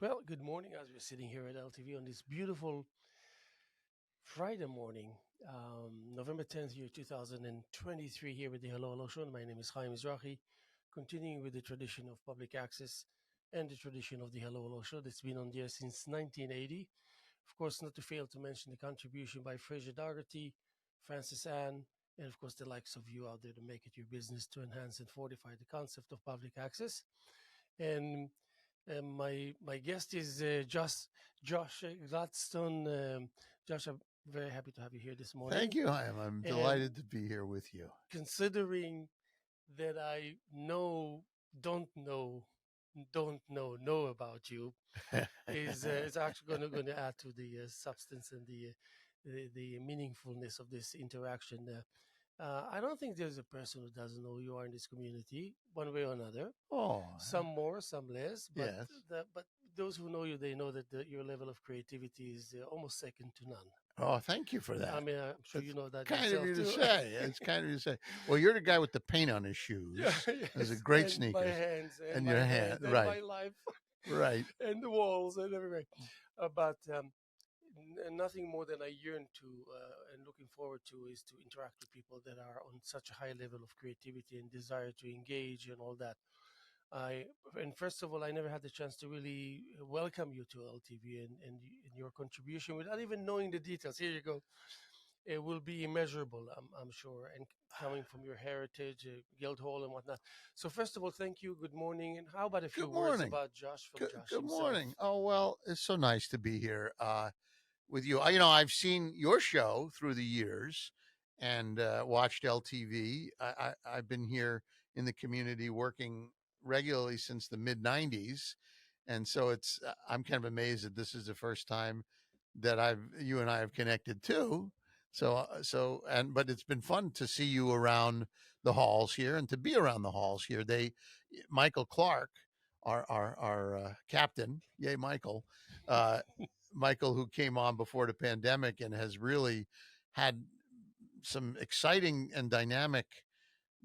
Well, good morning as we're sitting here at LTV on this beautiful Friday morning, November 10th, year 2023, here with the Hello Hello Show. My name is Haim Mizrahi, continuing with the tradition of public access and the tradition of the Hello Hello Show that's been on the air since 1980. Of course, not to fail to mention the contribution by Fraser Dougherty, Francis Ann, and of course the likes of you out there to make it your business to enhance and fortify the concept of public access. And my guest is Josh Gladstone. Josh, I'm very happy to have you here this morning. Thank you, I'm And delighted to be here with you. considering that I don't know, know about you, is actually going to add to the substance and the meaningfulness of this interaction. I don't think there's a person who doesn't know who you are in this community, one way or another. Oh, Some more, some less, but yes. but those who know you, they know that your level of creativity is almost second to none. Oh, thank you for I that. mean, I'm sure That's you know that kind of yourself you to too. say. It's kind of you to say. Well, you're the guy with the paint on his Yeah, shoes. Those are yes, great and my sneakers. hands and And my your head hand, and right, my life right. and the walls and everywhere. But nothing more than I yearn to and looking forward to is to interact with people that are on such a high level of creativity and desire to engage and all that. I and first of all, I never had the chance to really welcome you to LTV and your contribution without even knowing the details. Here you go. It will be immeasurable, I'm sure, and coming from your heritage, Guildhall and whatnot. So first of all, thank you. Good morning, and how about a few Good words morning. about Josh from Josh Good himself? morning. Oh well, it's so nice to be here with you. I've seen your show through the years and watched LTV. I've been here in the community working regularly since the mid '90s, and so I'm kind of amazed that this is the first time that I've you and I have connected too. But it's been fun to see you around the halls here and to be around the halls here. Michael Clark, our captain, yay Michael, uh, Michael, who came on before the pandemic and has really had some exciting and dynamic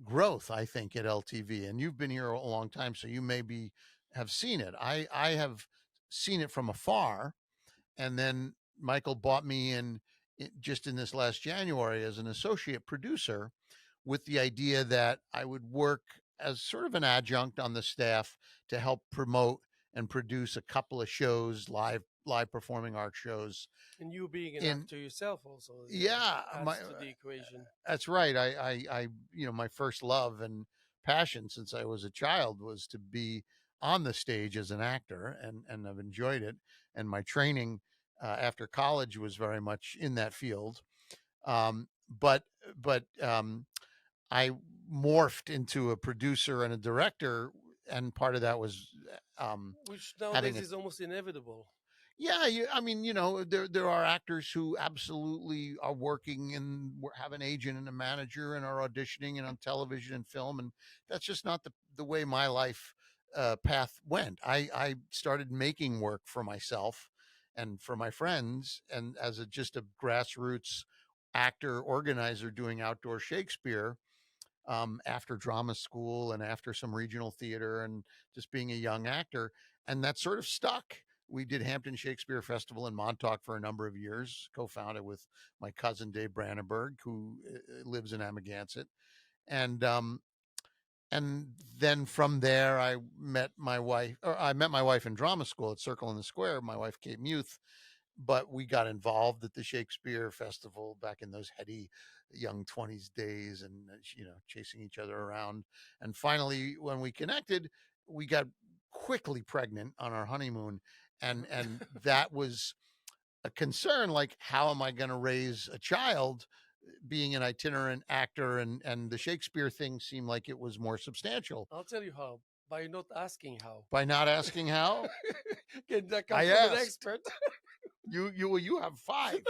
growth, I think, at LTV. And you've been here a long time, so you maybe have seen it. I have seen it from afar, and then Michael bought me just in this last January as an associate producer with the idea that I would work as sort of an adjunct on the staff to help promote and produce a couple of shows, live performing art shows. And you being an In actor yourself also Yeah, adds to the equation. that's right. My first love and passion since I was a child was to be on the stage as an actor, and I've enjoyed it. And my training after college was very much in that field. Um, but but I morphed into a producer and a director, and part of that was Which having nowadays a is almost inevitable. yeah, I mean, there are actors who absolutely are working and have an agent and a manager and are auditioning and on television and film, and that's just not the way my life path went. I started making work for myself and for my friends, and as just a grassroots actor organizer doing outdoor Shakespeare after drama school and after some regional theater and just being a young actor. And that sort of stuck. We did Hampton Shakespeare Festival in Montauk for a number of years, co-founded with my cousin Dave Brandenburg, who lives in Amagansett. And and then from there, I met my wife in drama school at Circle in the Square. My wife, Kate Muth, but we got involved at the Shakespeare Festival back in those heady young 20s days and chasing each other around. And finally when we connected, we got quickly pregnant on our honeymoon, and that was a concern, like how am I going to raise a child being an itinerant actor, and the Shakespeare thing seemed like it was more substantial. I'll tell you how, by not asking how. By not asking how, Again, that I comes from an asked. expert. You have five.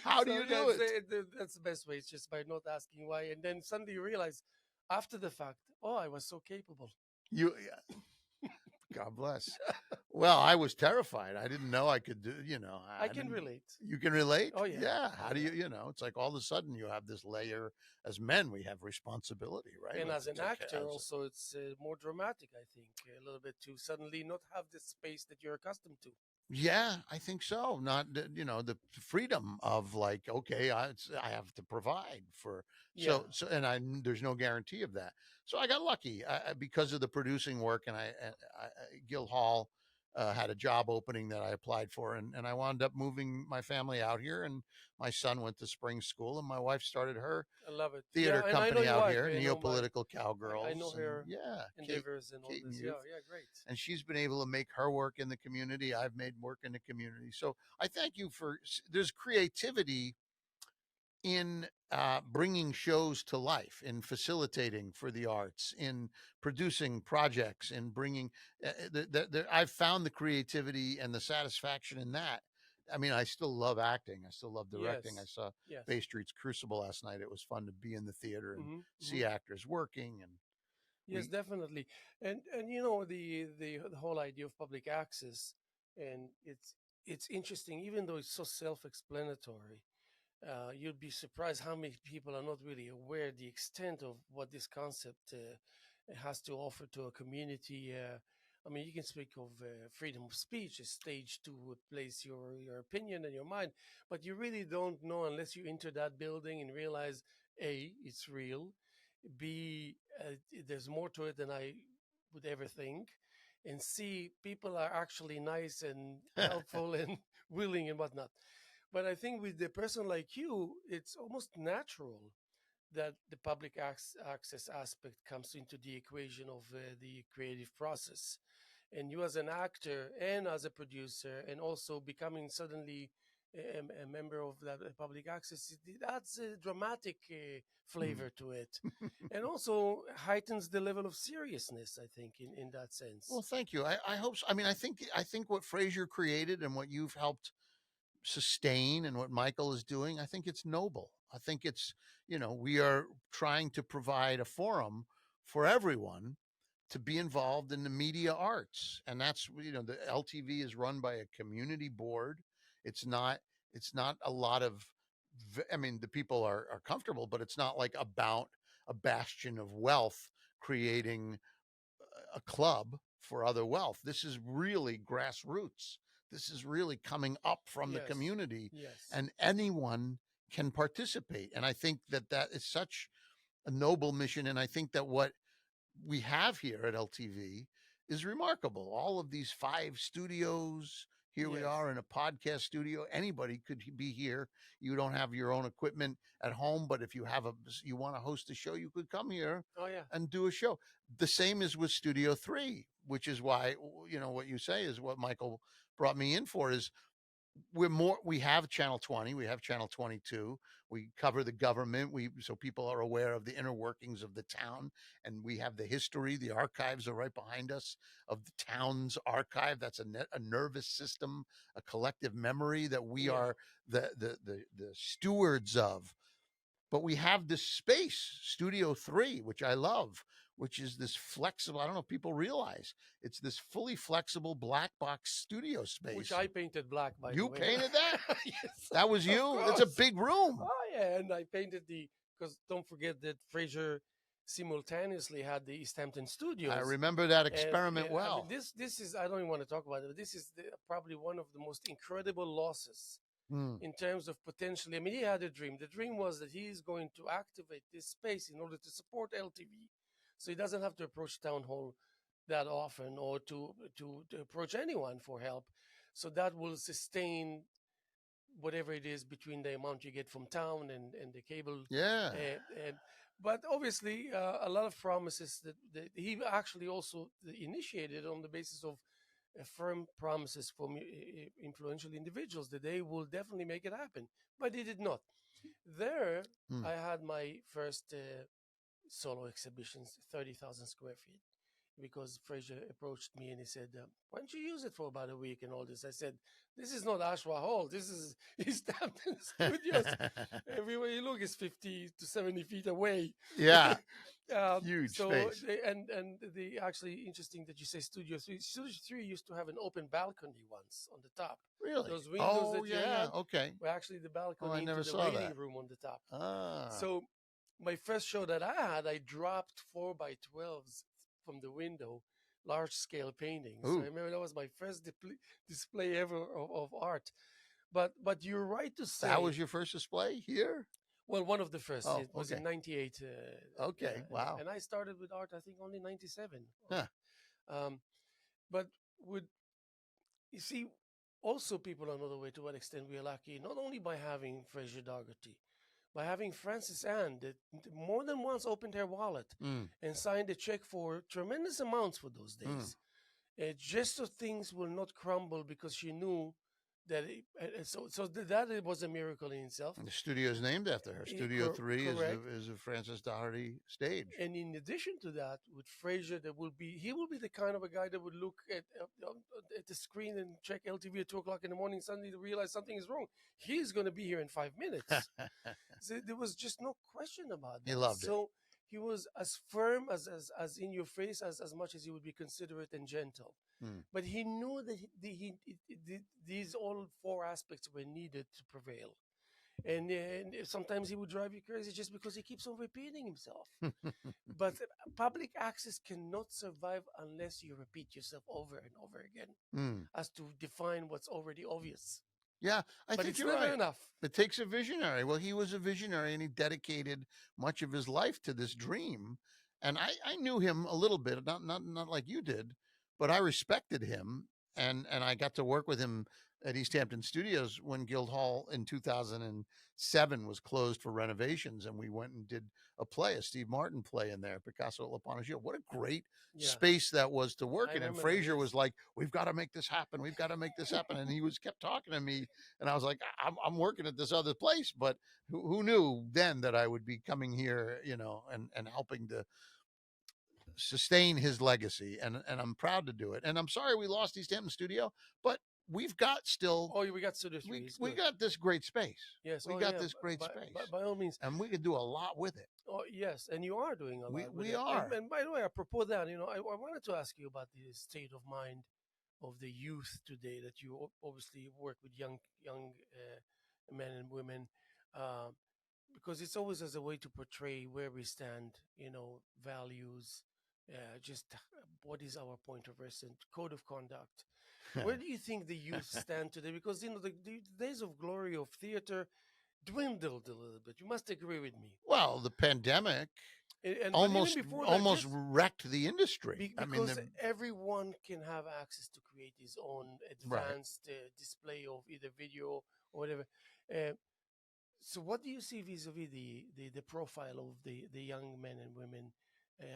How do So you do that's it? that's the best way. It's just by not asking why, and then suddenly you realize after the fact, oh, I was so capable. You God bless. Well, I was terrified. I didn't know I could do, I I can didn't. relate. You can relate? Oh yeah, Yeah. oh How do yeah. it's like all of a sudden you have this layer as men, we have responsibility, right? And as To an take care actor, as also, it's more dramatic. I think a little bit to suddenly not have the space that you're accustomed to. Yeah, I think so. Not the freedom of like, okay, I have to provide for Yeah, and there's no guarantee of that. So I got lucky because of the producing work, and Guildhall had a job opening that I applied for, and I wound up moving my family out here, and my son went to spring school, and my wife started her I love it. theater Yeah, and I know company your out wife. here, I know my, Neopolitical I know Cowgirls, and her yeah, endeavors and all Kate and this. Yeah, Youth, yeah, great. and she's been able to make her work in the community. I've made work in the community. So I thank you for there's creativity in bringing shows to life, in facilitating for the arts, in producing projects, in bringing. I've found the creativity and the satisfaction in that. I mean, I still love acting. I still love directing. I Yes, saw yes. Bay Street's Crucible last night. It was fun to be in the theater and Mm-hmm, mm-hmm. see actors working. And Yes, we, definitely. And you know the whole idea of public access, and it's interesting, even though it's so self-explanatory. You'd be surprised how many people are not really aware the extent of what this concept has to offer to a community. I mean, you can speak of freedom of speech, a stage to place your opinion and your mind, but you really don't know unless you enter that building and realize A, it's real, B, there's more to it than I would ever think, and C, people are actually nice and helpful and willing and whatnot. But I think with the person like you, it's almost natural that the public access aspect comes into the equation of the creative process. And you, as an actor and as a producer, and also becoming suddenly a member of that public access, it adds a dramatic Hmm. flavor to it, and also heightens the level of seriousness. I think in that sense. Well, thank you. I hope so. I mean, I think what Fraser created and what you've helped sustain and what Michael is doing, I think it's noble. I think it's, we are trying to provide a forum for everyone to be involved in the media arts. And that's, the LTV is run by a community board. It's not, it's not a lot of, I mean, the people are comfortable, but it's not like about a bastion of wealth creating a club for other wealth. This is really grassroots. This is really coming up from the Yes, community, yes, and anyone can participate. And I think that that is such a noble mission. And I think that what we have here at LTV is remarkable. All of these 5 studios. Here we yes. are in a podcast studio. Anybody could be here. You don't have your own equipment at home, but if you want to host a show, you could come here Oh yeah. and do a show. The same is with Studio 3, which is why what you say is what Michael brought me in for is we have channel 20, we have channel 22, we cover the government, we so people are aware of the inner workings of the town, and we have the history, the archives are right behind us of the town's archive. That's a nervous system, a collective memory that we Yeah. are the stewards of. But we have this space, Studio 3, which I love, which is this flexible, I don't know if people realize, it's this fully flexible black box studio Which space. I painted black, by the You way. painted that? Yes, That was of you? It's a course. big room. Oh yeah, and I painted because don't forget that Fraser simultaneously had the East Hampton I studios, remember that and experiment I mean well. this is, I don't even want to talk about it, but this is probably one of the most incredible losses Hmm. in terms of potentially. I mean, he had a dream. The dream was that he is going to activate this space in order to support LTV, so he doesn't have to approach town hall that often or to approach anyone for help. So that will sustain whatever it is between the amount you get from town and the cable. Yeah. And but obviously, a lot of promises that he actually also initiated on the basis of firm promises from influential individuals that they will definitely make it happen, but they did not. There, Hmm. I had my first solo exhibitions, 30,000 square feet. because Fraser approached me and he said, "Why don't you use it for about a week and all this?" I said, "This is not Ashwa Hall. This is East Hampton Studios. Everywhere you look is 50 to 70 feet away." Yeah, huge So space. and the actually interesting that you say Studio 3. Studio 3 used to have an open balcony once on the top. Really? Those windows Oh, that you yeah, yeah. had Okay. were actually the Oh, I balcony into never the saw waiting that. room on the top. Ah. So my first show that I had, I dropped 4x12s from the window, large scale paintings. So I Ooh, remember that was my first display ever of art. But you're right to that say, was your first display here? well, one of the first. Oh, It was in okay. '98. Yeah, Okay. Wow. and I started with art, I think, only '97. Huh. Um, but would you see? Also, people are another way to what extent we are lucky, not only by having Fraser Dougherty, by having Frances Ann that more than once opened her wallet Mm, and signed a check for tremendous amounts for those mm. days, just so things will not crumble because she knew that. That it was a miracle in itself. And the studio is named after her. Studio 3 Correct. is a Francis Doherty stage. And in addition to that, with Fraser, he will be the kind of a guy that would look at the screen and check LTV at 2 o'clock in the morning, suddenly to realize something is wrong. He's going to be here in 5 minutes. So there was just no question about He that. loved it. So he was as firm as in your face as much as he would be considerate and gentle. Mm. But he knew that these all four aspects were needed to prevail. And sometimes he would drive you crazy just because he keeps on repeating himself. But public access cannot survive unless you repeat yourself over and over again Mm. as to define what's already obvious. Yeah, I But think it's you're never right. enough. It takes a visionary. Well, he was a visionary and he dedicated much of his life to this dream. And I knew him a little bit, not like you did, but I respected him and I got to work with him at East Hampton Studios when Guildhall in 2007 was closed for renovations, and we went and did a play, a Steve Martin play in there, Picasso at La Panagio. What a great Yeah, space that was to I work in. And remember that. Fraser Yes. was like, "We've got to make this happen. We've got to make this happen." And he was kept talking to me, and I was like, I'm working at this other place, but who knew then that I would be coming here, and helping to sustain his legacy. And I'm proud to do it. And I'm sorry we lost East Hampton Studio, but we've got still, Oh, we got Studio 3. we, It's we good. got this great space. Yes. We Oh, got yeah. this great By, space, by all means. and we could do a lot with it. Oh, yes. And you are doing a We, lot with we it. are. And by the way, apropos that, I wanted to ask you about the state of mind of the youth today that you obviously work with young men and women. Uh, because it's always as a way to portray where we stand, values, just what is our point of reference, code of conduct. Where do you think the youth stand today? Because the days of glory of theater dwindled a little bit. You must agree with me. Well, the pandemic And but even almost before that, almost just wrecked the industry. I mean, because everyone can have access to create his own right. advanced display of either video or whatever. Uh, So, what do you see vis-a-vis the profile of the young men and women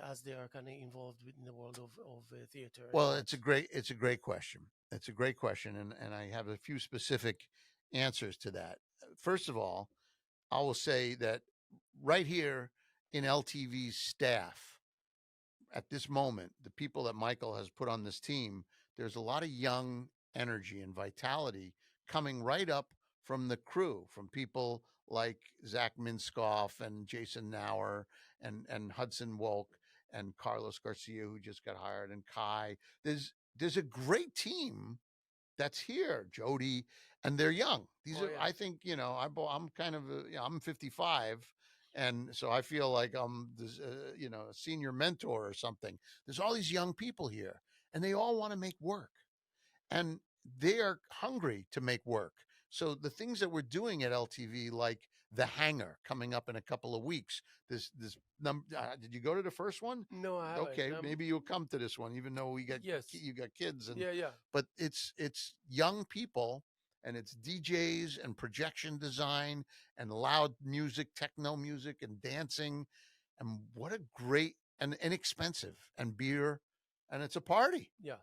as they are kind of involved in the world of theater and Well, art? it's a great question. It's a great question, and I have a few specific answers to that. First of all, I will say that right here in LTV's staff at this moment, the people that Michael has put on this team, there's a lot of young energy and vitality coming right up from the crew, from people like Zach Minskoff and Jason Nauer and Hudson Wolk and Carlos Garcia, who just got hired, and Kai. There's a great team that's here, Jody, and they're young. These Oh are, yeah, I think, I'm kind of, I'm 55, and so I feel like I'm this, a senior mentor or something. There's all these young people here, and they all want to make work, and they are hungry to make work. So the things that we're doing at LTV, like the hangar coming up in a couple of weeks, this number. Did you go to the first one? no, I haven't. Okay, maybe you'll come to this one, even though Yes, you got kids, and yeah, yeah, but it's young people, and it's DJs and projection design and loud music, techno music and dancing, and what a great and inexpensive, and beer, and it's a party. yeah,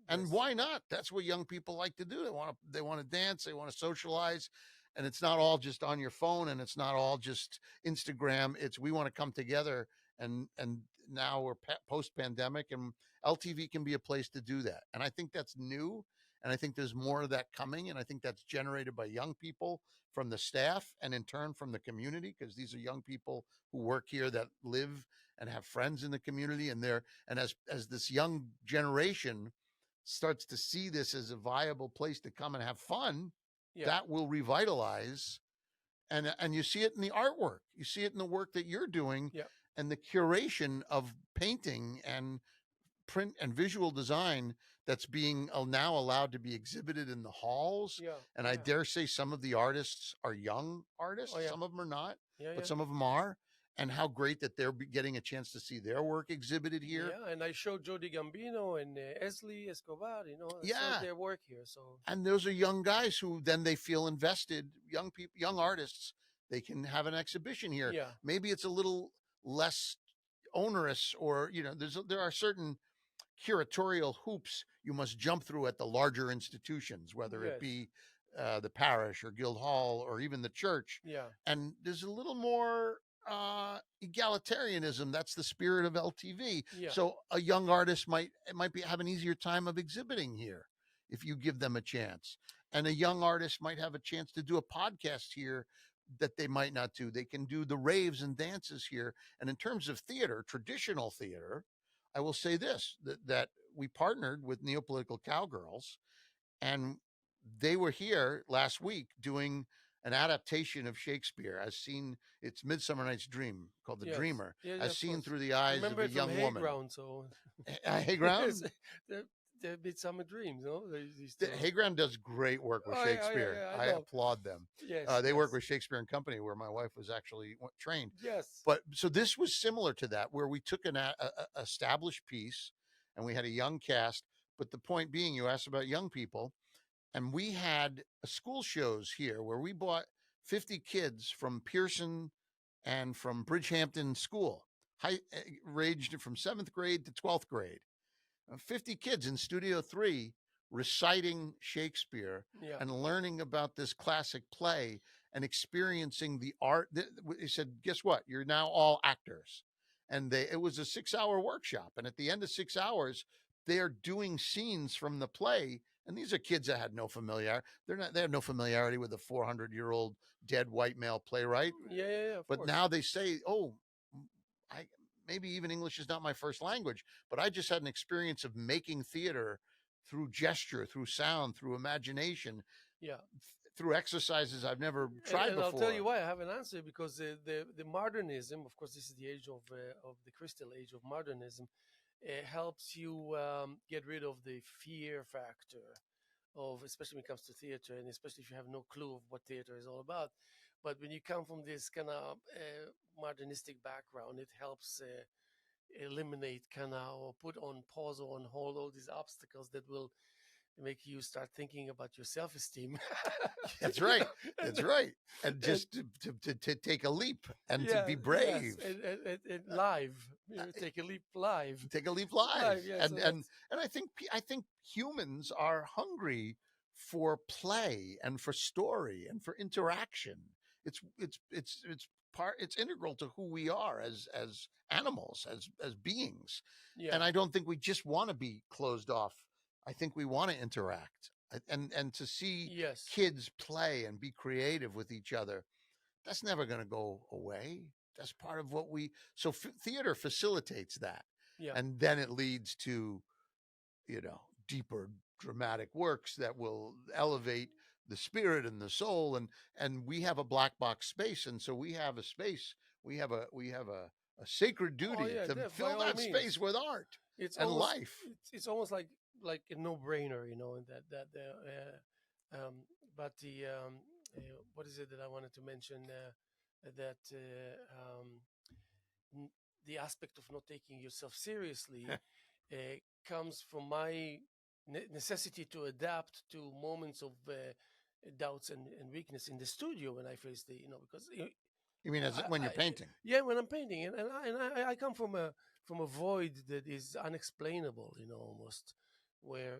And yes, why not? That's what young people like to do. They want to dance, they want to socialize, and it's not all just on your phone, and it's not all just Instagram. It's we want to come together and now we're post pandemic, and LTV can be a place to do that. And I think that's new. And I think there's more of that coming. And I think that's generated by young people from the staff and in turn from the community, because these are young people who work here that live and have friends in the community. And as this young generation starts to see this as a viable place to come and have fun, Yeah. that will revitalize. And you see it in the artwork, you see it in the work that you're doing, Yeah. and the curation of painting and print and visual design that's being now allowed to be exhibited in the halls. Yeah. And I Yeah. dare say some of the artists are young Oh artists, yeah. some of them are not, Yeah. but Yeah. some of them are. And how great that they're getting a chance to see their work exhibited here. Yeah, and I showed Jody Gambino and Esli Escobar, some of Yeah. their work here. So And those are young guys who then they feel invested, young people, young artists. They can have an exhibition here. yeah, Maybe it's a little less onerous, or there are certain curatorial hoops you must jump through at the larger institutions, whether it yes, be the parish or guild hall or even the church. yeah, And there's a little more egalitarianism. That's the spirit of LTV. yeah, So a young artist might have an easier time of exhibiting here if you give them a chance. And a young artist might have a chance to do a podcast here that they might not do. They can do the raves and dances here. And in terms of theater, traditional theater, I will say this, that we partnered with Neopolitical Cowgirls, and they were here last week doing an adaptation of Shakespeare as seen. It's Midsummer Night's Dream, called The yes, Dreamer, yeah, yeah, as of seen course. through the I eyes of remember a it from young woman. Hayground, so Hayground? the the Midsummer Dreams, They used to. Hayground does great work with Oh yeah, oh, yeah, Shakespeare. yeah, I I know. applaud them. Yes, They work yes, with Shakespeare and Company, where my wife was actually trained. yes, But so this was similar to that, where we took an established piece and we had a young cast. But the point being, you asked about young people, and we had school shows here where we bought 50 kids from Pearson and from Bridgehampton School, ranged from 7th grade to 12th grade. 50 kids in Studio 3 reciting Shakespeare yeah, and learning about this classic play and experiencing the art. He said, guess what? You're now all actors. And it was a 6-hour workshop. And at the end of 6 hours, they are doing scenes from the play. And these are kids that had no familiarity. They have no familiarity with a 400-year-old dead white male playwright. yeah, yeah, yeah, of But course. now they say, oh, I maybe even English is not my first language, but I just had an experience of making theater through gesture, through sound, through imagination, Yeah. through exercises I've never And, tried and I'll tell you before. why I have an answer, because the modernism, of course, this is the age of the crystal age of modernism. It helps you get rid of the fear factor of, especially when it comes to theater, and especially if you have no clue of what theater is all about. But when you come from this kind of modernistic background, it helps eliminate kind of, or put on pause or on hold all these obstacles that will make you start thinking about your self-esteem. That's You right. know, and, That's right. And and just to take a leap and to yeah, be yes, brave. and live, take a leap live, Take a leap live. live. Yeah, And so and that's and I think humans are hungry for play and for story and for interaction. It's integral to who we are as animals, as beings. yeah, And I don't think we just want to be closed off. I think we want to interact. And to see yes, kids play and be creative with each other, that's never going to go away. That's part of what so theater facilitates that. yeah. And then it leads to, deeper dramatic works that will elevate the spirit and the soul. And we have a black box space. And so we have a space, we have a sacred Oh duty yeah, to by fill all that means. space with art It's and almost life. it's almost like a no-brainer, and but the what is it that I wanted to mention, that the aspect of not taking yourself seriously comes from my necessity to adapt to moments of doubts and weakness in the studio when I face because You mean when you're I, painting? yeah, when I'm painting, and I come from a void that is unexplainable, almost, where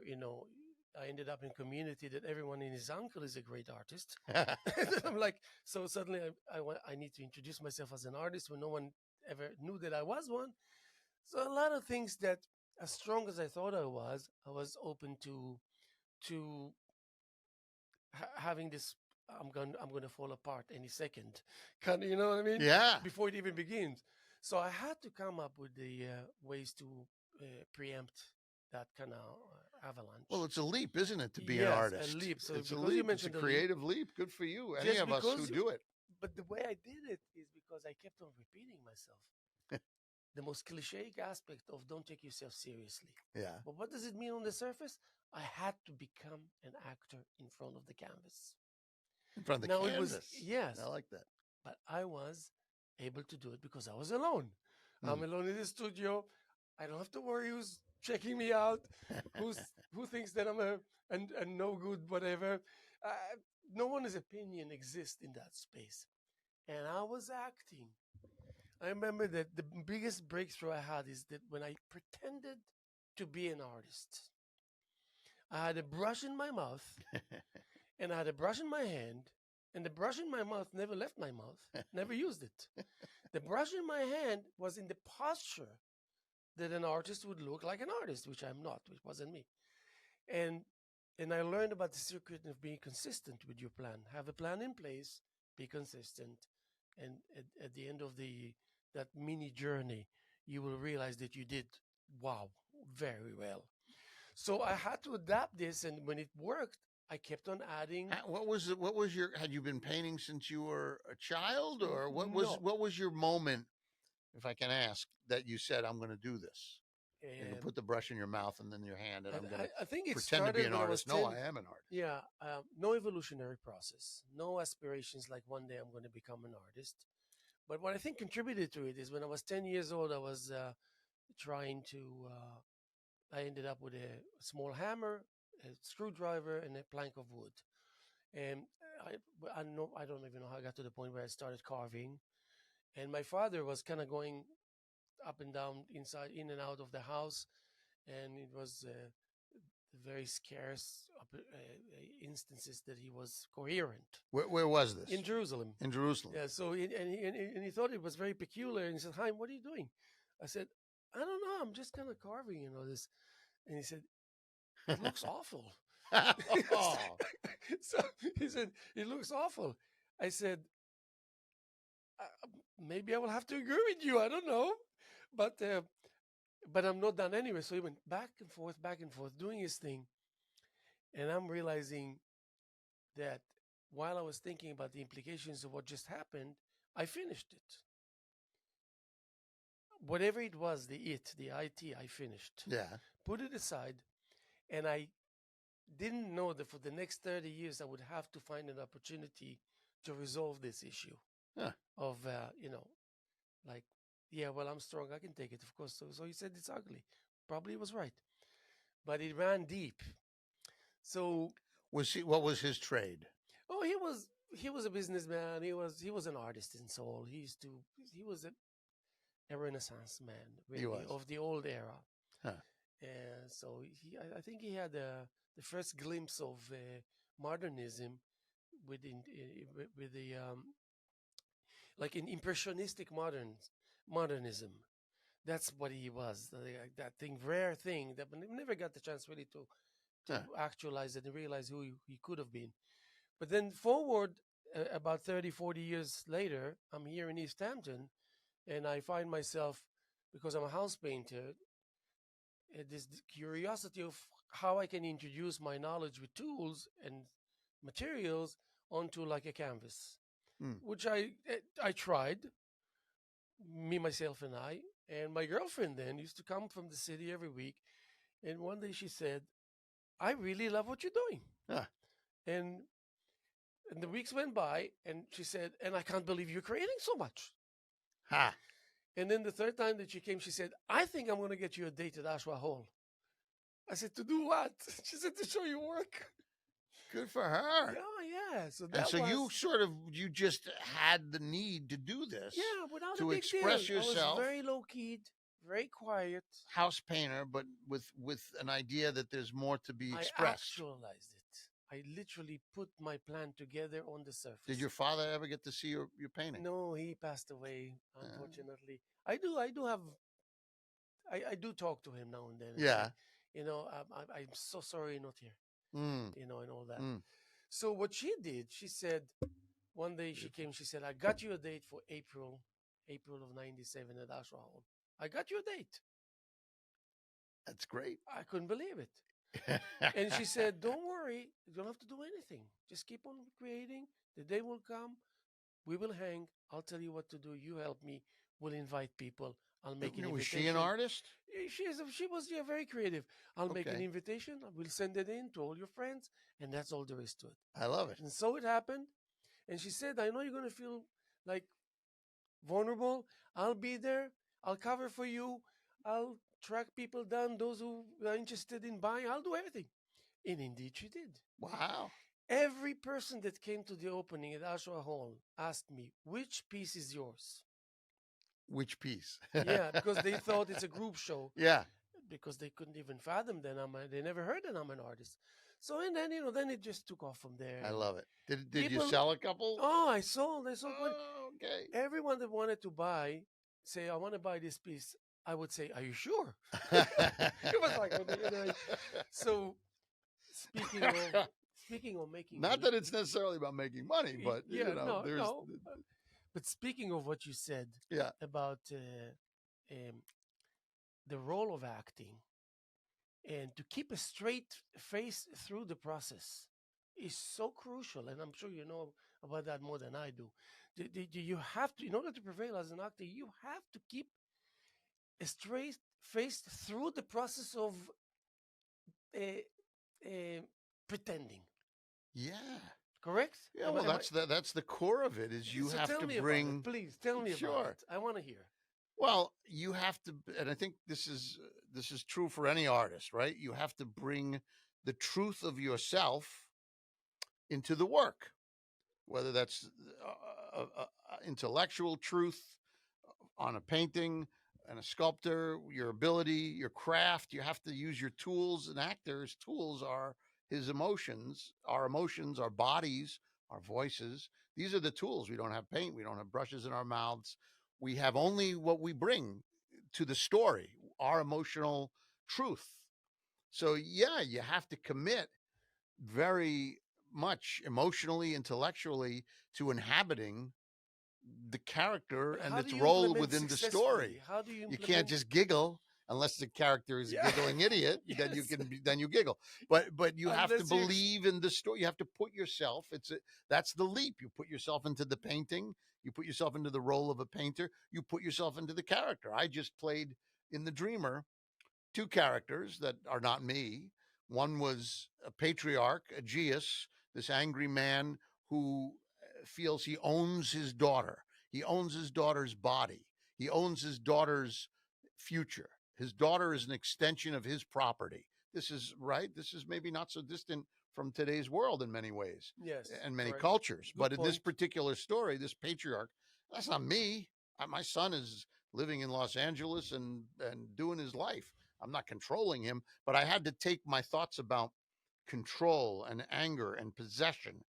I ended up in a community that everyone in his uncle is a great artist. I'm like, so suddenly I need to introduce myself as an artist when no one ever knew that I was one. So a lot of things that, as strong as I thought I was open to having this. I'm going to fall apart any second. Kind of, you know what I mean? Yeah. Before it even begins. So I had to come up with the ways to preempt that kind of Well, avalanche. it's a leap, isn't it, to be an Yes, a artist? leap. So It's a because you leap. It's a mentioned the leap, creative leap. Good for you. Any just of us who because, do it. but the way I did it is because I kept on repeating myself. The most cliche aspect of don't take yourself seriously. Yeah. But what does it mean on the surface? I had to become an actor in front of the canvas. In front of the Now it was, canvas. yes, I like that. but I was able to do it because I was alone. I'm Mm. alone in the studio. I don't have to worry who's checking me out, who thinks that I'm a no good whatever. Uh, no one's opinion exists in that space, and I was acting. I remember that the biggest breakthrough I had is that when I pretended to be an artist, I had a brush in my mouth and I had a brush in my hand, and the brush in my mouth never left my mouth, never used it. The brush in my hand was in the posture that an artist would look like an artist, which I'm not, which wasn't me. And and I learned about the secret of being consistent with your plan. Have a plan in place, be consistent, and at the end of the that mini journey, you will realize that you did wow very well. So I had to adapt this, and when it worked, I kept on adding. What was it? What was your? Had you been painting since you were a child, or No, what was your moment, if I can ask, that you said, "I'm going to do this"? You can um, put the brush in your mouth and then your hand, and I'm going to I think it pretend to be started an when I was artist. No, 10. I am an artist. Yeah, no evolutionary process, no aspirations like one day I'm going to become an artist. But what I think contributed to it is when I was 10 years old, I was trying to, I ended up with a small hammer, a screwdriver, and a plank of wood. And I don't even know how I got to the point where I started carving. And my father was kind of going up and down, inside, in and out of the house. And it was very scarce instances that he was coherent Where was in this? Jerusalem. In Jerusalem. Yeah, so and he thought it was very peculiar, and he said, "Haim, what are you doing?" I said, "I don't know. I'm just kind of carving, this." And he said, "It looks awful." Oh, So he said, "It looks awful." I said, "Maybe I will have to agree with you. I don't know, but uh, but I'm not done anyway." So he went back and forth, doing his thing, and I'm realizing that while I was thinking about the implications of what just happened, I finished it. Whatever it was, the IT, I finished. yeah. Put it aside, and I didn't know that for the next 30 years I would have to find an opportunity to resolve this issue Huh. of, like, yeah, well, I'm strong, I can take it, of course. So he said it's ugly. Probably was right, but it ran deep. So, Was he? What was his trade? oh, he was a businessman. He was an artist in soul. He was a Renaissance man, He really, was. of the old era. Huh. And so I think he had the first glimpse of modernism with the like an impressionistic modernism. That's what he was. That thing, rare thing that never got the chance really to Huh. actualize it and realize who he could have been. But then forward about 30, 40 years later, I'm here in East Hampton, and I find myself, because I'm a house painter, this curiosity of how I can introduce my knowledge with tools and materials onto like a canvas, Hmm. which I tried, me, myself, and I. And my girlfriend then used to come from the city every week. And one day she said, "I really love what you're doing." Huh. And, and the weeks went by, and she said, "And I can't believe you're creating so much." Ha. And then the third time that she came, she said, "I think I'm going to get you a date at Ashwa Hall." I said, "To do what?" She said, "To show your work." Good for her. Oh yeah, so And that so was, you just had the need to do this, yeah, without a to big deal. express I was yourself, very low keyed, very quiet. house painter, but with an idea that there's more to be I expressed. actualized it. I literally put my plan together on the Did surface. your father ever get to see your painting? No, he passed away, Uh, unfortunately. I do have I do talk to him now and then and say, Yeah. I'm so sorry you're not here, Mm, and all that. mm. So what she did, she said, one day she Beautiful. came, she said, I got you a date for April of 97 at Ashra Hall. I got you a date. That's great. I couldn't believe it. And she said, don't worry, you don't have to do anything. Just keep on creating. The day will come. We will hang. I'll tell you what to do. You help me. We'll invite people. I'll make an Was she an invitation. artist? She was, yeah, very creative. I'll make an Okay. invitation. We'll send it in to all your friends, and that's all there is to it. I love it. And so it happened. And she said, I know you're going to feel like vulnerable. I'll be there. I'll cover for you. I'll track people down, those who are interested in buying. I'll do everything. And indeed, she did. Wow. Every person that came to the opening at Ashra Hall asked me, which piece is yours? Which piece? Yeah, because they thought it's a group show. Yeah. Because they couldn't even fathom that they never heard that I'm an artist. So, and then, then it just took off from there. I love it. Did you sell a couple? Oh, I sold. Oh, okay. Everyone that wanted to buy, say, I want to buy this piece, I would say, are you sure? It was like, so speaking of making Not money, that it's necessarily about making money, but yeah, there's no. But speaking of what you said, yeah, about the role of acting and to keep a straight face through the process is so crucial, and I'm sure you know about that more than I do. You have to, in order to prevail as an actor, you have to keep a straight face through the process of uh, pretending. yeah. Correct? Yeah, well, that's the core of it. Is you So have tell to me bring. about it, please. Tell me about it. I want to hear. Well, you have to, and I think this is true for any artist, right? You have to bring the truth of yourself into the work, whether that's intellectual truth on a painting and a sculptor, your ability, your craft. You have to use your tools. An actor's tools are his emotions, our bodies, our voices. These are the tools. We don't have paint. We don't have brushes in our mouths. We have only what we bring to the story, our emotional truth. So, yeah, you have to commit very much emotionally, intellectually to inhabiting the character But and how do its you role implement within the story. successfully? How do you You can't implement? just giggle unless the character is a Yeah. giggling idiot. Then you Yes. then you giggle. But you have to Unless you believe in the story. You have to put yourself. That's the leap. You put yourself into the painting. You put yourself into the role of a painter. You put yourself into the character. I just played in The Dreamer two characters that are not me. One was a patriarch, Aegeus, this angry man who feels he owns his daughter. He owns his daughter's body. He owns his daughter's future. His daughter is an extension of his property. This is right. This is maybe not so distant from today's world in many ways Yes, and many correct. cultures. Good But in this point. particular story, this patriarch, that's not me. My son is living in Los Angeles and doing his life. I'm not controlling him, but I had to take my thoughts about control and anger and possession,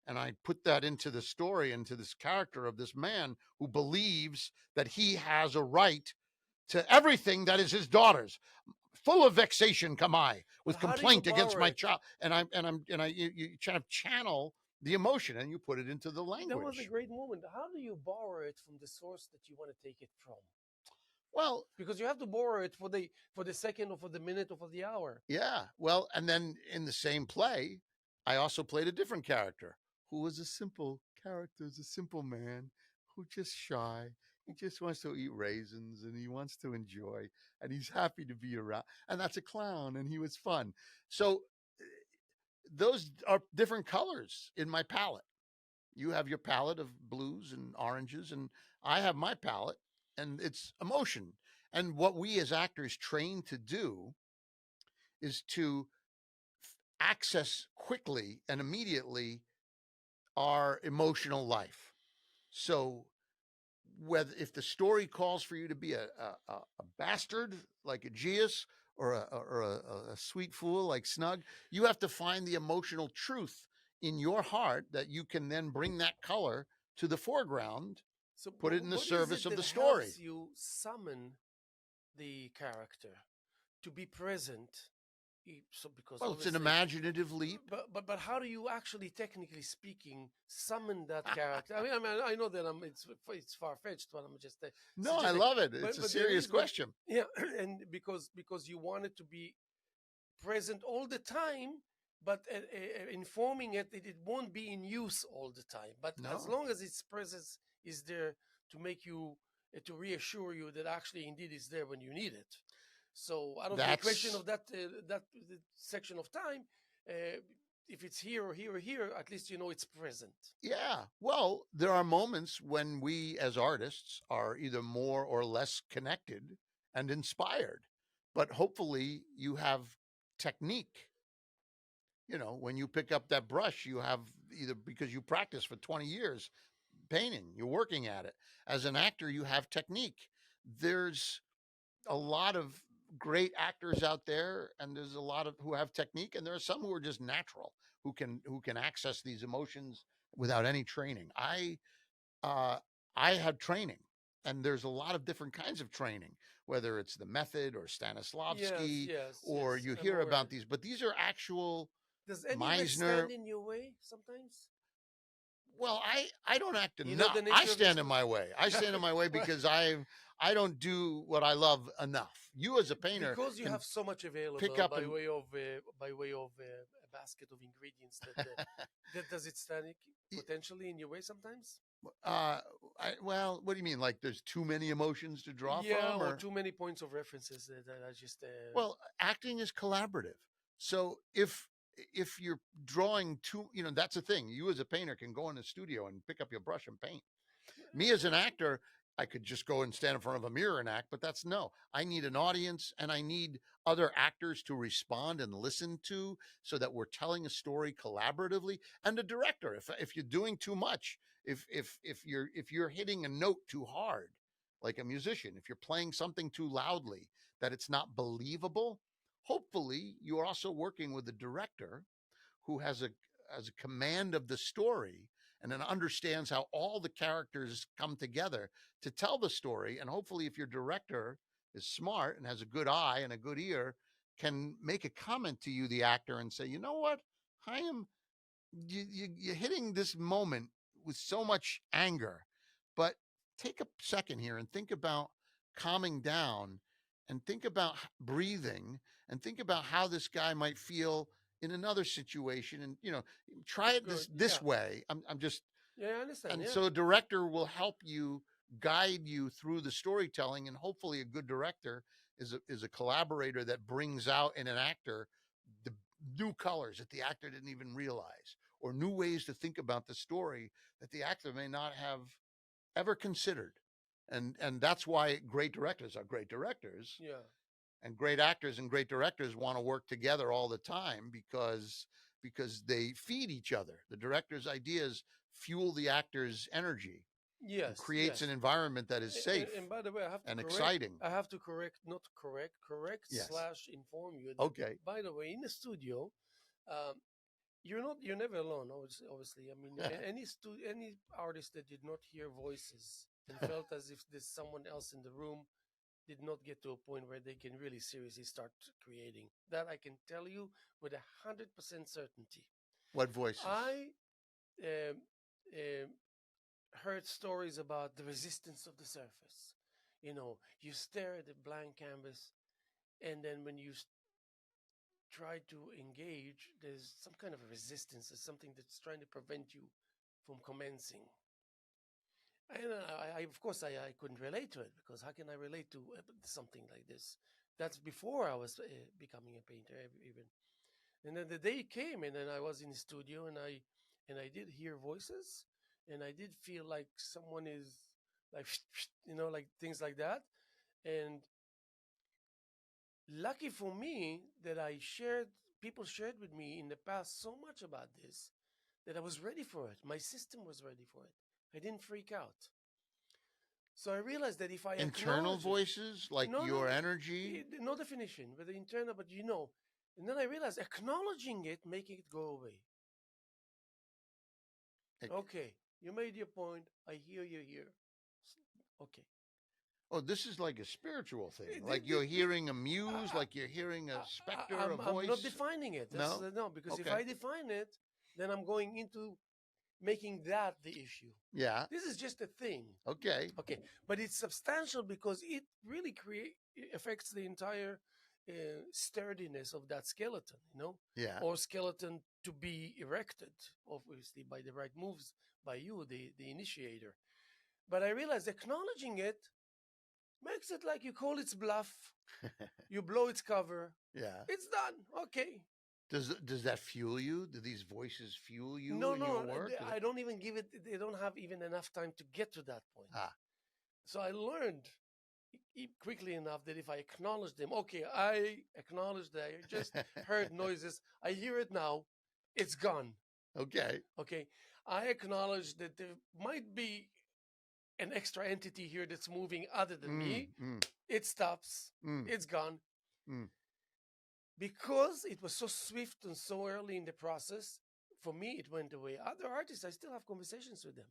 and I put that into the story, into this character of this man who believes that he has a right to everything that is his daughter's. Full of vexation come I, But with how do you complaint against borrow my it? child. You kind of channel the emotion and you put it into the That was a language. great moment. How do you borrow it from the source that you want to take it from? Well, Because you have to borrow it for the second or for the minute or for the hour. yeah. Well, and then in the same play, I also played a different character who was a simple character, is a simple man who just shy. He just wants to eat raisins and he wants to enjoy and he's happy to be around. And that's a clown and he was fun. So those are different colors in my palette. You have your palette of blues and oranges, and I have my palette, and it's emotion. And what we as actors train to do is to access quickly and immediately our emotional life. So whether if the story calls for you to be a bastard like Aegeus or a sweet fool like Snug, you have to find the emotional truth in your heart that you can then bring that color to the foreground, So put it in the what is service it of that the story. helps you summon the character to be present. So because Well, it's an obviously, imaginative leap. but how do you actually, technically speaking, summon that character? I know that it's far fetched what I'm just No, I suggesting, love it. It's a but there serious is when, question. yeah, and because you want it to be present all the time, but informing it that it won't be in use all the time. But as No, long as its presence is there to make you, to reassure you that actually indeed it's there when you need it. So out of the equation that's of that section of time, uh, if it's here or here or here, at least you know it's present. yeah. Well, there are moments when we as artists are either more or less connected and inspired, but hopefully you have technique. When you pick up that brush, you have either because you practice for 20 years painting, you're working at it. As an actor, you have technique. There's a lot of great actors out there, and there's a lot of who have technique, and there are some who are just natural, who can access these emotions without any training. Uh I had training, and there's a lot of different kinds of training, whether it's the method or Yes, Stanislavski, yes, or yes. you I'm hear aware. about these, but these are actual Does any of it Meisner. stand in your way sometimes? Well, I don't act You know enough. the I nature of this. stand in my way. I stand in my way Well, because I don't do what I love enough. You as a painter because you can have so much pick available up by and way of a basket of ingredients that does it stand potentially in your way sometimes? uh well, what do you mean? Like there's too many emotions to draw Yeah, from, or or too many points of references that I just well, acting is collaborative. So if you're drawing too, that's the thing. You as a painter can go in the studio and pick up your brush and paint. Me as an actor, I could just go and stand in front of a mirror and act, but that's no. I need an audience, and I need other actors to respond and listen to, so that we're telling a story collaboratively. And the director, if you're doing too much, if you're hitting a note too hard, like a musician, if you're playing something too loudly that it's not believable, hopefully you're also working with a director who has a command of the story, and then understands how all the characters come together to tell the story. And hopefully, if your director is smart and has a good eye and a good ear, can make a comment to you, the actor, and say, you know what, Chaim, you're hitting this moment with so much anger, but take a second here and think about calming down, and think about breathing, and think about how this guy might feel in another situation, and try it good. this Yeah, way. I'm just yeah, I understand. And Yeah, so a director will help you, guide you through the storytelling, and hopefully a good director is a collaborator that brings out in an actor the new colors that the actor didn't even realize, or new ways to think about the story that the actor may not have ever considered. And that's why great directors are great directors, yeah. and great actors and great directors want to work together all the time, because they feed each other. The director's ideas fuel the actor's energy, and Yes, creates an yes. environment that is safe And by the way, and exciting. I have to correct, not correct Yes. slash inform you that, Okay. by the way, in the studio, um, you're never alone. Obviously, I mean, any artist that did not hear voices and felt as if there's someone else in the room did not get to a point where they can really seriously start creating. That I can tell you with 100% certainty. What voices? I um, um, heard stories about the resistance of the surface. You stare at a blank canvas, and then when you try to engage, there's some kind of a resistance. There's something that's trying to prevent you from commencing. And of course, I couldn't relate to it, because how can I relate to something like this? That's before I was becoming a painter, even. And then the day came, and then I was in the studio, and I did hear voices, and I did feel like someone is like, like things like that. And lucky for me that people shared with me in the past so much about this that I was ready for it. My system was ready for it. I didn't freak out. So I realized that if I Internal acknowledge it, voices, like no, no, your energy. no definition, but the internal, but and then I realized acknowledging it, making it go away. Like, Okay, you made your point. I hear you here. Okay. Oh, this is like a spiritual thing. It- Like it- you're it- hearing a muse, I, like you're hearing a specter, a I'm not voice. defining it. That's No? no, because if Okay. I define it, then I'm going into making that the issue. Yeah. This is just a thing. Okay. Okay, but it's substantial because it really affects the entire sturdiness of that skeleton, Yeah. or skeleton to be erected, obviously by the right moves by you, the initiator. But I realized acknowledging it makes it like you call its bluff, you blow its cover, Yeah. it's done. Okay. Does that fuel you? Do these voices fuel you No, in no, your work? I don't even give it. They don't have even enough time to get to that point. Ah. So I learned quickly enough that if I acknowledge them, okay, I acknowledge that I just heard noises. I hear it now. It's gone. Okay. Okay. I acknowledge that there might be an extra entity here that's moving other than me. It stops. It's gone. Because it was so swift and so early in the process, for me, it went away. Other artists, I still have conversations with them.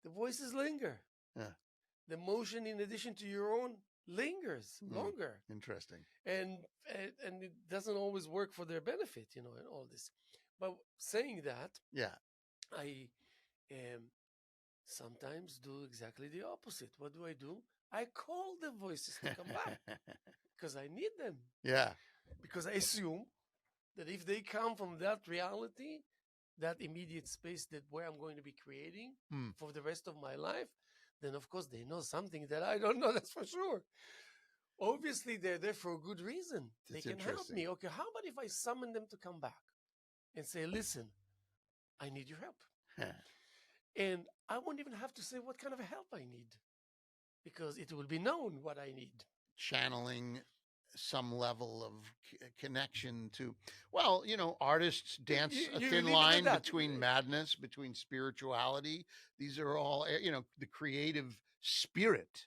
The voices linger. Yeah. The motion, in addition to your own, lingers longer. Interesting. And it doesn't always work for their benefit, and all this. But saying that, Yeah. I sometimes do exactly the opposite. What do? I call the voices to come back because I need them. Yeah. Because I assume that if they come from that reality, that immediate space that where I'm going to be creating for the rest of my life, then of course they know something that I don't know, that's for sure. Obviously, they're there for a good reason. They can help me. Okay, how about if I summon them to come back and say, listen, I need your help. And I won't even have to say what kind of help I need because it will be known what I need. Channeling some level of connection to, well, artists dance a thin line between madness, between spirituality. These are all, the creative spirit.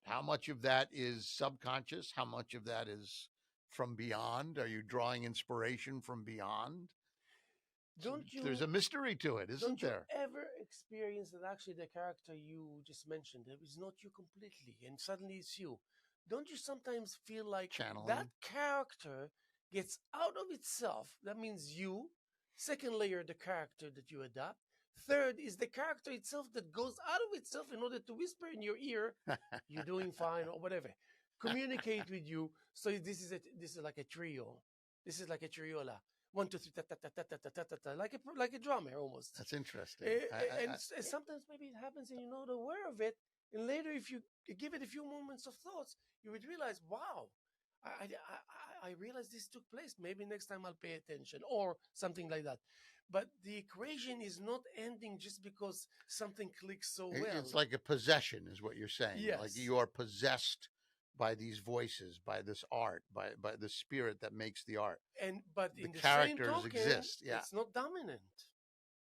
How much of that is subconscious? How much of that is from beyond? Are you drawing inspiration from beyond? There's a mystery to it, isn't there? Don't you ever experience that actually the character you just mentioned is not you completely and suddenly it's you? Don't you sometimes feel like channeling? That character gets out of itself? That means you. Second layer, the character that you adopt. Third is the character itself that goes out of itself in order to whisper in your ear, "You're doing fine" or whatever. Communicate with you. So this is like a trio. This is like a triola. 1, 2, 3, ta ta ta ta ta ta ta ta, like a drummer almost. That's interesting. And sometimes maybe it happens and you're not aware of it. And later, if you give it a few moments of thoughts, you would realize, wow, I realized this took place. Maybe next time I'll pay attention or something like that. But the equation is not ending just because something clicks so well. It's like a possession is what you're saying. Yes. Like you are possessed by these voices, by this art, by the spirit that makes the art. But the in the characters same token, exist. Yeah. It's not dominant.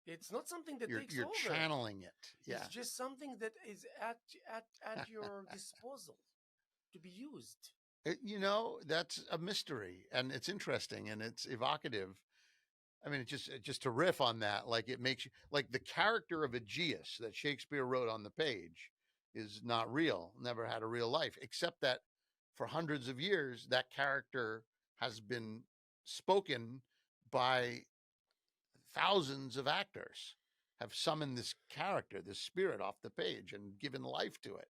It's not something that takes you're over. channeling it. Yeah. It's just something that is at your disposal to be used. That's a mystery, and it's interesting, and it's evocative. I mean, just to riff on that, like it makes you like the character of Aegeus that Shakespeare wrote on the page is not real, never had a real life, except that for hundreds of years, that character has been spoken by thousands of actors, have summoned this character, this spirit off the page and given life to it.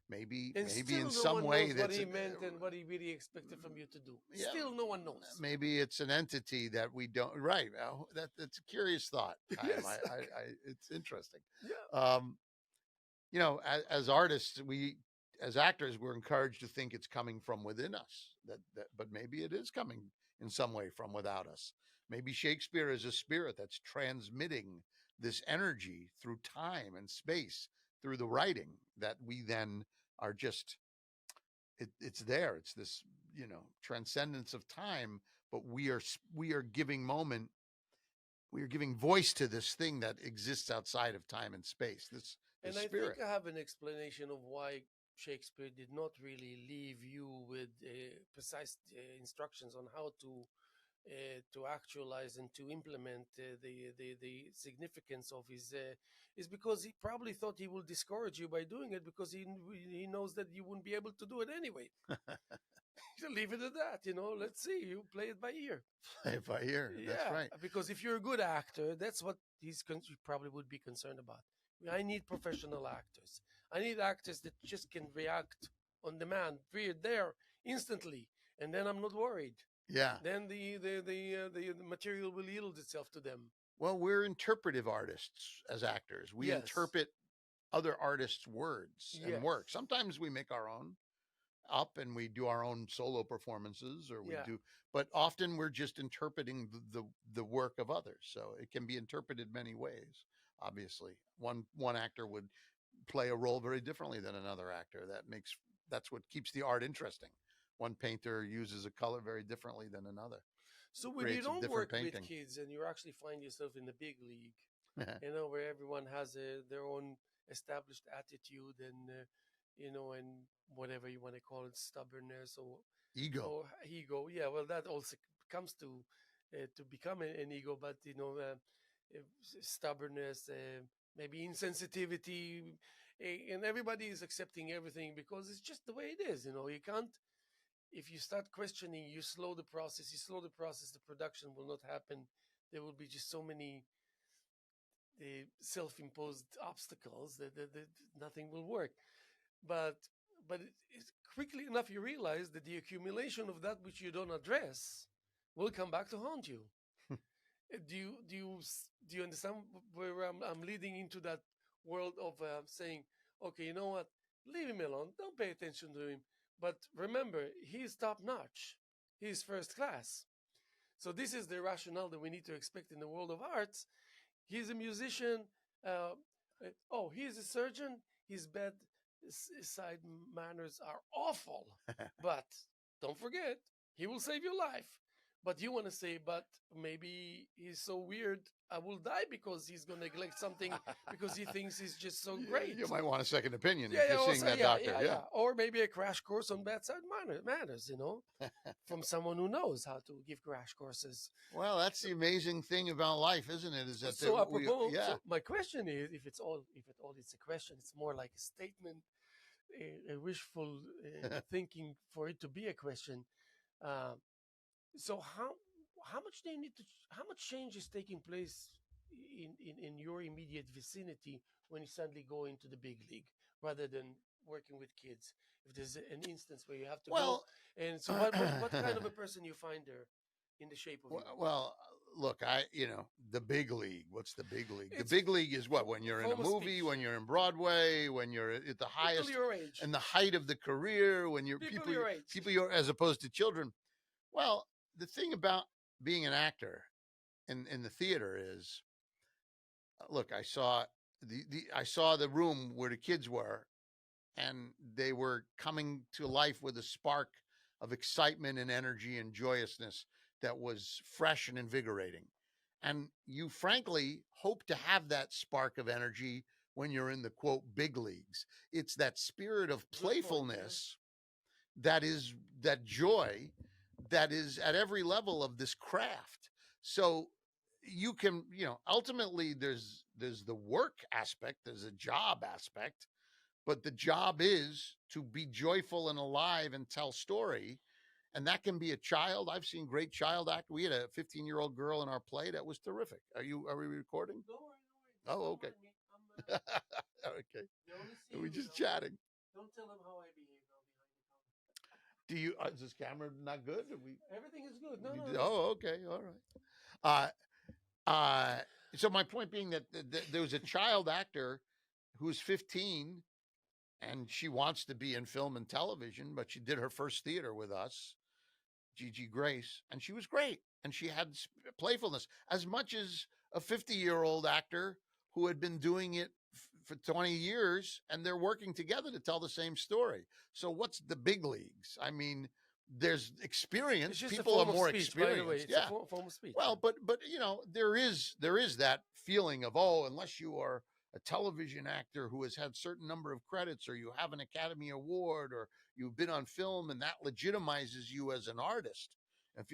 Maybe in some way that's what he meant and what he really expected from you to do. Yeah, still no one knows. Maybe it's an entity that we don't. Right. That's a curious thought. Yes. It's interesting. Yeah. As artists, as actors, we're encouraged to think it's coming from within us. But maybe it is coming in some way from without us. Maybe Shakespeare is a spirit that's transmitting this energy through time and space, through the writing, that we then are just, it's there. It's this, transcendence of time, but we are giving voice to this thing that exists outside of time and space. This spirit. I think I have an explanation of why Shakespeare did not really leave you with precise instructions on how to to actualize and to implement the significance of his is because he probably thought he will discourage you by doing it because he knows that you wouldn't be able to do it anyway. Leave it at that, let's see, you play it by ear. Play it by ear. That's Yeah, right. because if you're a good actor, that's what he probably would be concerned about. I need professional actors. I need actors that just can react on demand, there, instantly, and then I'm not worried. Yeah. Then the material will yield itself to them. Well, we're interpretive artists as actors. We Yes. interpret other artists' words and Yes. work. Sometimes we make our own up and we do our own solo performances, or we Yeah. do, but often we're just interpreting the work of others. So it can be interpreted many ways. Obviously, one actor would play a role very differently than another actor. That's what keeps the art interesting. One painter uses a color very differently than another. So It when you creates a don't different work painting. with kids and you actually find yourself in the big league, where everyone has their own established attitude and whatever you want to call it, stubbornness or Ego. ego. Yeah, well, that also comes to become an ego, but stubbornness, maybe insensitivity, and everybody is accepting everything because it's just the way it is. You can't. If you start questioning, you slow the process. You slow the process, the production will not happen. There will be just so many self-imposed obstacles that nothing will work. But it's quickly enough you realize that the accumulation of that which you don't address will come back to haunt you. Do you understand where I'm leading into that world of saying, okay, you know what, leave him alone, don't pay attention to him, but remember, he's top notch, he's first class. So this is the rationale that we need to expect in the world of arts. He's a musician. He's a surgeon. His bedside manners are awful. But don't forget, he will save your life. But you want to say, but maybe he's so weird, I will die because he's going to neglect something because he thinks he's just so great. You might want a second opinion if you're seeing that doctor. Yeah. Or maybe a crash course on bedside manners, from someone who knows how to give crash courses. Well, that's the amazing thing about life, isn't it? Is that so apropos, so my question is, if it all is a question, it's more like a statement, a wishful thinking for it to be a question. So how much do you need to? How much change is taking place in your immediate vicinity when you suddenly go into the big league rather than working with kids? If there's an instance where you have to go, and so what kind of a person you find there in the shape of you? Well, look, the big league. What's the big league? The big league is what? When you're in a movie, when you're in Broadway, when you're at the highest and the height of the career, when you're people your age, as opposed to children. Well, the thing about being an actor in the theater is, look, I saw the room where the kids were, and they were coming to life with a spark of excitement and energy and joyousness that was fresh and invigorating. And you frankly hope to have that spark of energy when you're in the quote big leagues. It's that spirit of playfulness, that is that joy that is at every level of this craft. So you can, ultimately there's the work aspect, there's a job aspect, but the job is to be joyful and alive and tell story. And that can be a child. I've seen great child actors. We had a 15-year-old girl in our play that was terrific. Are we recording? No. Oh, okay. Okay. We're just chatting. Don't tell them how I behave. Do you? Is this camera not good? Everything is good. No. Oh, okay, all right. So my point being that there was a child actor who's 15, and she wants to be in film and television, but she did her first theater with us, Gigi Grace, and she was great, and she had playfulness as much as a 50-year-old actor who had been doing it for 20 years, and they're working together to tell the same story. So what's the big leagues? I mean, there's experience. People are more experienced. It's a form of speech. Well, but there is that feeling of, unless you are a television actor who has had certain number of credits, or you have an Academy Award, or you've been on film, and that legitimizes you as an artist,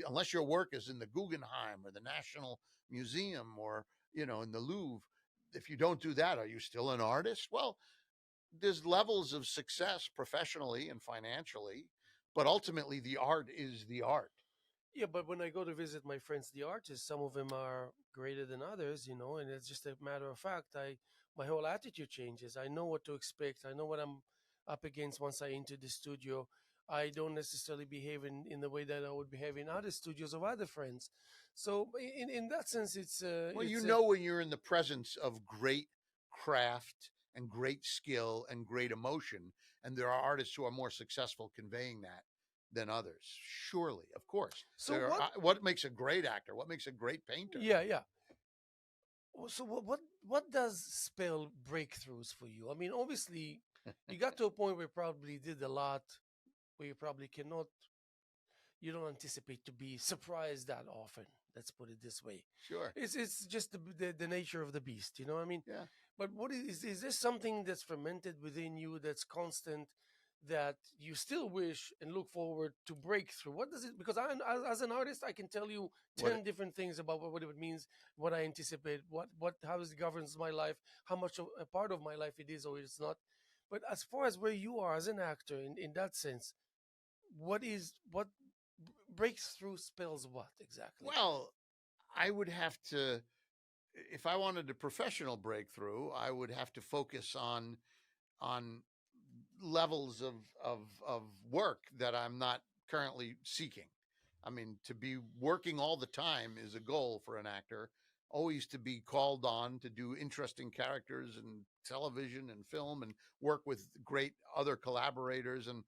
Unless your work is in the Guggenheim or the National Museum or, in the Louvre, if you don't do that, are you still an artist? Well, there's levels of success professionally and financially, but ultimately the art is the art. Yeah, but when I go to visit my friends, the artists, some of them are greater than others, and it's just a matter of fact. My whole attitude changes. I know what to expect. I know what I'm up against once I enter the studio. I don't necessarily behave in the way that I would behave in other studios of other friends. So in that sense, Well, it's a when you're in the presence of great craft and great skill and great emotion, and there are artists who are more successful conveying that than others. Surely, of course. so what? What makes a great actor? What makes a great painter? Yeah, yeah. So what does spell breakthroughs for you? I mean, obviously, you got to a point where you probably did a lot where you probably cannot you don't anticipate to be surprised that often. Let's put it this way. Sure. It's just the nature of the beast, you know what I mean? Yeah. But what is there something that's fermented within you that's constant that you still wish and look forward to break through? What does it? Because as an artist, I can tell you What 10 different things about what it means, what I anticipate, how it governs my life, how much of a part of my life it is or it's not. But as far as where you are as an actor in that sense, what breakthrough spells what exactly? Well, I would have to, if I wanted a professional breakthrough, I would have to focus on levels of work that I'm not currently seeking. I mean, to be working all the time is a goal for an actor. Always to be called on to do interesting characters in television and film and work with great other collaborators. And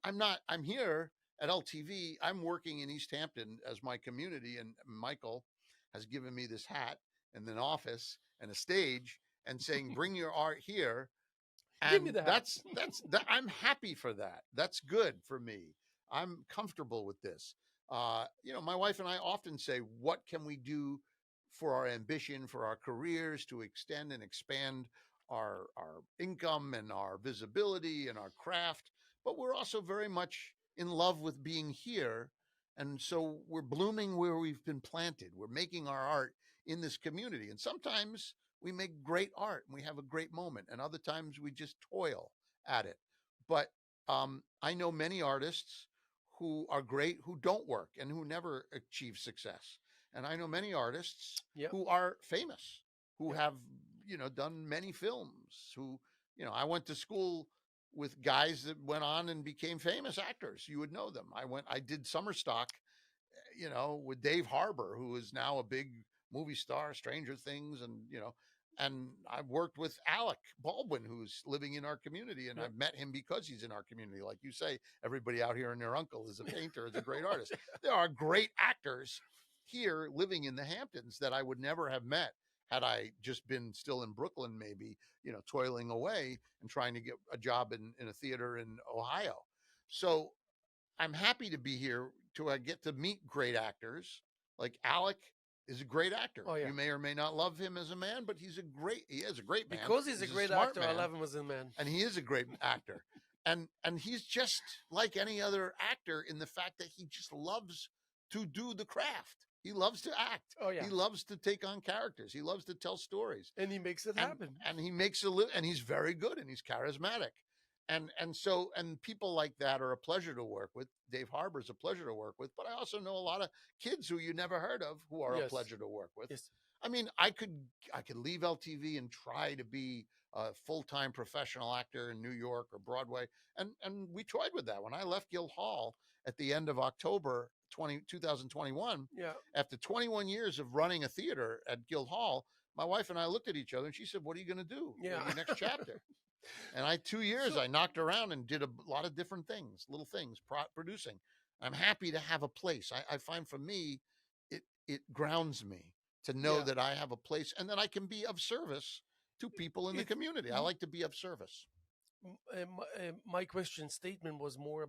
I'm not. I'm here at LTV. I'm working in East Hampton as my community, and Michael has given me this hat and an office and a stage and saying, "Bring your art here." Give me And the hat. that's that I'm happy for that. That's good for me. I'm comfortable with this. My wife and I often say, what can we do for our ambition, for our careers, to extend and expand our income and our visibility and our craft? But we're also very much in love with being here. And so we're blooming where we've been planted. We're making our art in this community. And sometimes we make great art and we have a great moment, and other times we just toil at it. But I know many artists who are great who don't work and who never achieve success, and I know many artists Yep. who are famous, who Yep. have done many films. Who I went to school with guys that went on and became famous actors. You would know them. I did summer stock, with Dave Harbour, who is now a big movie star, Stranger Things, and I've worked with Alec Baldwin, who's living in our community, and Yep. I've met him because he's in our community. Like you say, everybody out here and their uncle is a painter, is a great artist. There are great actors here living in the Hamptons that I would never have met had I just been still in Brooklyn, maybe, toiling away and trying to get a job in a theater in Ohio. So I'm happy to be here to get to meet great actors. Like Alec is a great actor. Oh yeah. You may or may not love him as a man, but he is a great man. Because he's a He's a great smart actor, I man, love him as a man. and he is a great actor. And he's just like any other actor in the fact that he just loves to do the craft. He loves to act. Oh yeah. He loves to take on characters. He loves to tell stories, And he makes it and happen. he makes and he's very good and he's charismatic. And people like that are a pleasure to work with. Dave Harbour's a pleasure to work with, but I also know a lot of kids who you never heard of who are a Yes. pleasure to work with. Yes. I mean, I could leave LTV and try to be a full-time professional actor in New York or Broadway, and we tried with that. When I left Guildhall at the end of October 2021, Yeah. after 21 years of running a theater at Guildhall, my wife and I looked at each other and she said, "What are you going to do? Yeah. Your next chapter?" And 2 years, So I knocked around and did a lot of different things, little things, producing. I'm happy to have a place. I find for me, it grounds me to know yeah. that I have a place and that I can be of service to people in the It community. I like to be of service. my question statement was more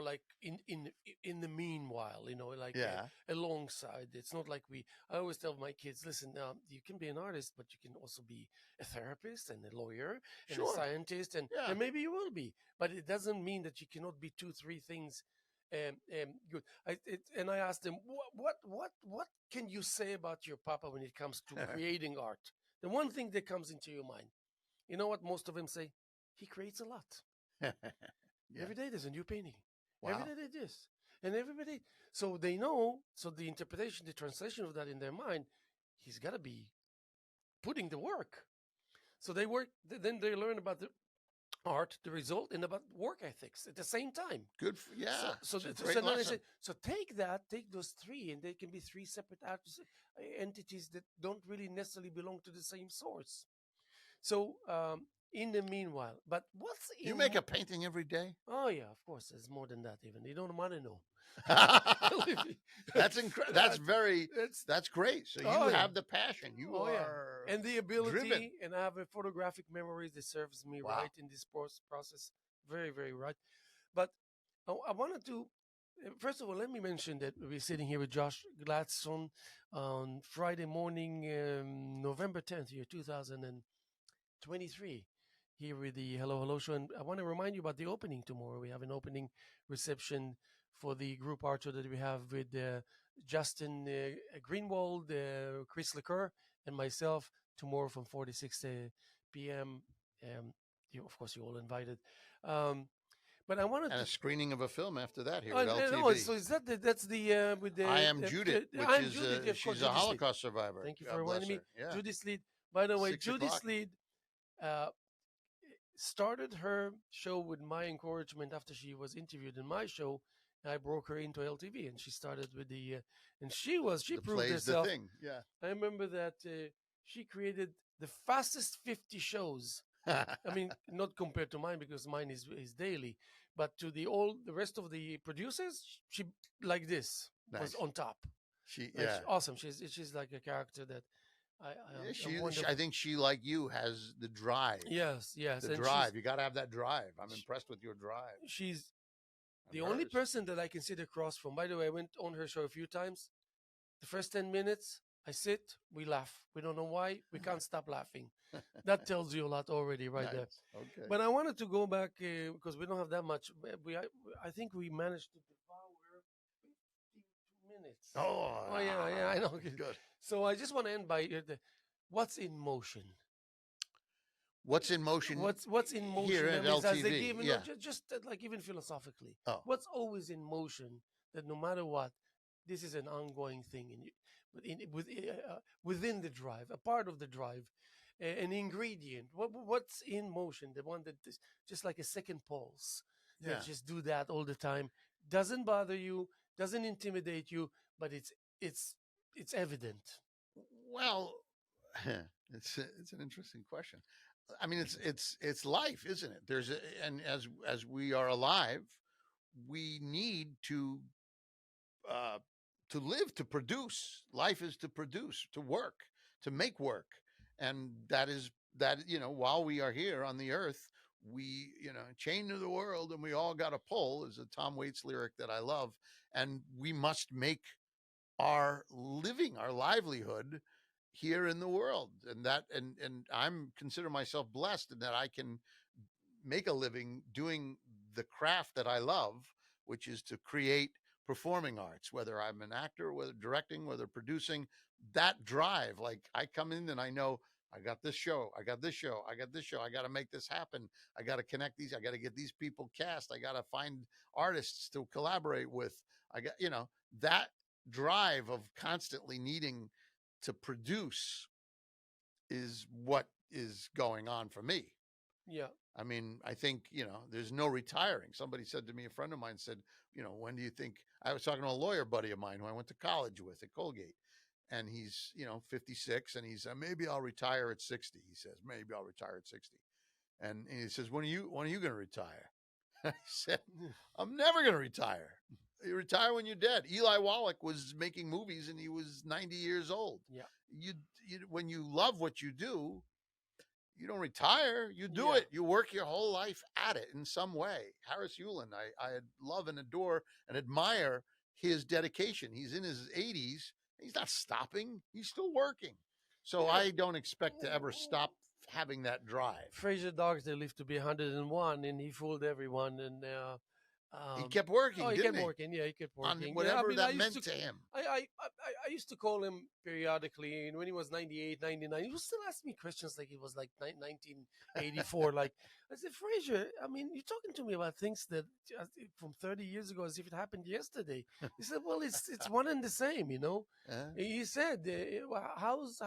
like in the meanwhile, like Yeah, alongside. It's not like I always tell my kids, listen, you can be an artist, but you can also be a therapist and a lawyer and a sure. scientist, and Yeah, and maybe you will be, but it doesn't mean that you cannot be two three things Good. And I asked them, what can you say about your papa when it comes to creating art? The one thing that comes into your mind, you know what most of them say? He creates a lot. Yeah. Every day there's a new painting. Every Wow. day there's this, and everybody. So they know. So the interpretation, the translation of that in their mind, he's got to be putting the work. So they work. Then they learn about the art, the result, and about work ethics at the same time. Good. Yeah. So It's a so great then I lesson. say, so take those three, and they can be three separate entities that don't really necessarily belong to the same source. So in the meanwhile, but what's You in? make a painting every day? Oh yeah, of course, there's more than that. Even you don't want to know. That's incredible. That's very. That's That's great. So you oh yeah, have the passion. You oh yeah, are and the driven. ability, and I have a photographic memory that serves me Wow. right in this process, very very right. But I wanted to. First of all, let me mention that we're sitting here with Josh Gladstone on Friday morning, November 10th, year 2023, here with the Hello Hello Show. And I want to remind you about the opening tomorrow. We have an opening reception for the group art show that we have with Justin Greenwald, Chris Lecur, and myself tomorrow from 4 to 6 p.m. Of course, you're all invited. Um, but I wanted And to. a screening of a film after that here at No, LTV. so is that's the with I the Am Judith, which I'm is Judith, yeah, of course, she's a Judy Sleed. Holocaust survivor. Thank you for God reminding bless me. her. Yeah. Judy Sleed. By the way, 6 Judy o'clock. Sleed uh, started her show with my encouragement after she was interviewed in my show. I broke her into LTV, and she started with and she The proved play's the herself. thing. Yeah. I remember that she created the fastest 50 shows. I mean, not compared to mine because mine is daily, but to the rest of the producers, she like this was Nice. on top. Yeah. Awesome. She's like a character that Yeah, I'm I wonderful. think she, like you, has the drive. Yes, yes, The and drive. You got to have that drive. I'm impressed with your drive she's and the only hers. person that I can sit across from. By the way, I went on her show a few times. The first 10 minutes, I sit, we laugh. We don't know why. We can't stop laughing. That tells you a lot already, right there. Nice. Okay. But I wanted to go back because we don't have that much. I think we managed to devour 52 minutes. Oh yeah, yeah, I know. Good. So I just want to end by what's in motion. What's in motion What's in here motion? at That means as they LTV? give, Yeah. just like even philosophically, Oh, what's always in motion that no matter what, this is an ongoing thing within the drive, a part of the drive, an ingredient. What's in motion? The one that is just like a second pulse. yeah. That just do that all the time. Doesn't bother you, doesn't intimidate you, but it's it's evident. Well, it's an interesting question. I mean, it's life, isn't it? And as we are alive, we need uh, to live, to produce. Life is to produce, to work, to make work, and that is that. While we are here on the earth, we chained to the world, and we all got a pull. Is a Tom Waits lyric that I love, and we must make our living, our livelihood here in the world, and I'm consider myself blessed in that I can make a living doing the craft that I love, which is to create performing arts, whether I'm an actor, whether directing, whether producing. That drive, like I come in and I know I got this show, I got this show, I got this show, I got to make this happen, I got to connect these, I got to get these people cast, I got to find artists to collaborate with. I got that drive of constantly needing to produce is what is going on for me. Yeah. I mean, I think, there's no retiring. Somebody said to me, a friend of mine said, when do you think? I was talking to a lawyer buddy of mine who I went to college with at Colgate, and he's, 56, and he's, maybe I'll retire at 60. He says, maybe I'll retire at 60. And he says, when are you going to retire? I said, I'm never going to retire. You retire when you're dead. Eli Wallach was making movies and he was 90 years old. Yeah. When you love what you do, you don't retire. You do Yeah. it. You work your whole life at it in some way. Harris Yulin, I love and adore and admire his dedication. He's in his 80s. He's not stopping. He's still working. So Yeah. I don't expect to ever stop having that drive. Fraser Dogs, they lived to be 101, and he fooled everyone. And He Um, kept oh, working, he didn't kept he? working. Yeah, he kept On working. Yeah, I whatever mean, I that used meant to, to him. I used to call him periodically, and when he was 98, 99, he would still ask me questions like it was like 1984. Like, I said, Frazier, I mean, you're talking to me about things that from 30 years ago as if it happened yesterday. He said, well, it's one and the same, you know. Uh, He said, how's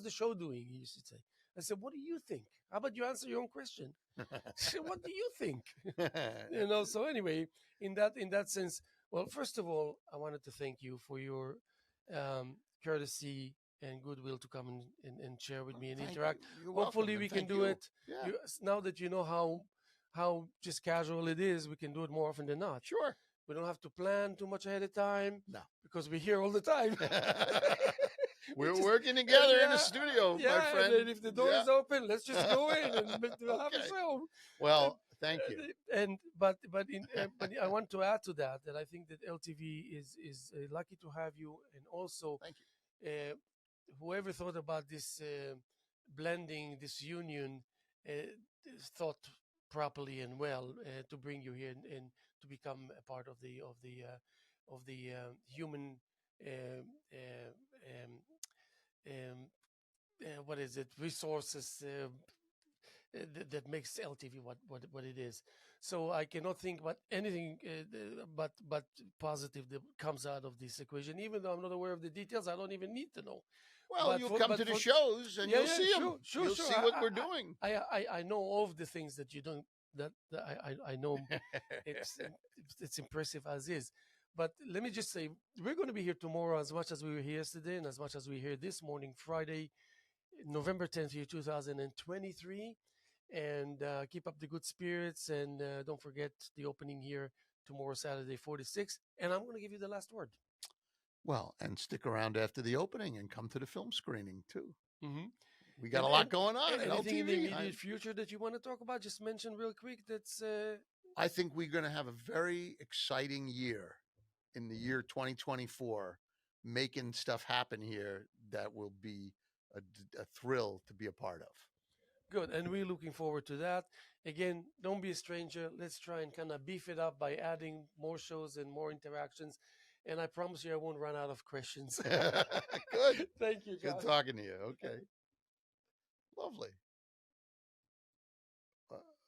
the show doing? He used to say. I said, what do you think? How about you answer your own question? So what do you think? You know. So anyway, in that sense, well, first of all, I wanted to thank you for your courtesy and goodwill to come and share with me and Thank you. interact. You're welcome, Hopefully, and we can thank do you. it. Yeah, You, now that you know how just casual it is, we can do it more often than not. sure. We don't have to plan too much ahead of time No. because we're here all the time. We We're just working together in the yeah, studio, my yeah. And friend. then if the door Yeah. is open, let's just go in and have a Okay. show. And, Well, thank you. I want to add to that I think that LTV is lucky to have you, and also Thank you. uh, whoever thought about this blending, this union, uh, thought properly and well to bring you here and to become a part of the human um, uh, um, um, what is it, resources that makes LTV what it is. So I cannot think about anything but positive that comes out of this equation. Even though I'm not aware of the details, I don't even need to know. Well, you'll come to the For shows and yeah, you'll yeah, see them. sure, sure, You'll sure. see what we're doing. I know all of the things that you don't that I know. It's it's impressive as is. But let me just say, we're going to be here tomorrow as much as we were here yesterday, and as much as we were here this morning, Friday, November 10th, year 2023. And keep up the good spirits. And don't forget the opening here tomorrow, Saturday, 46. And I'm going to give you the last word. Well, and stick around after the opening and come to the film screening too. Mm-hmm. We got a lot going on at Anything in the LTV. immediate future that you want to talk about? Just mention real quick. I think we're going to have a very exciting year in the year 2024, making stuff happen here that will be a thrill to be a part of. Good, and we're looking forward to that. Again, don't be a stranger. Let's try and kind of beef it up by adding more shows and more interactions. And I promise you, I won't run out of questions. Good. Thank you, Good Josh. talking to you. Okay. Lovely.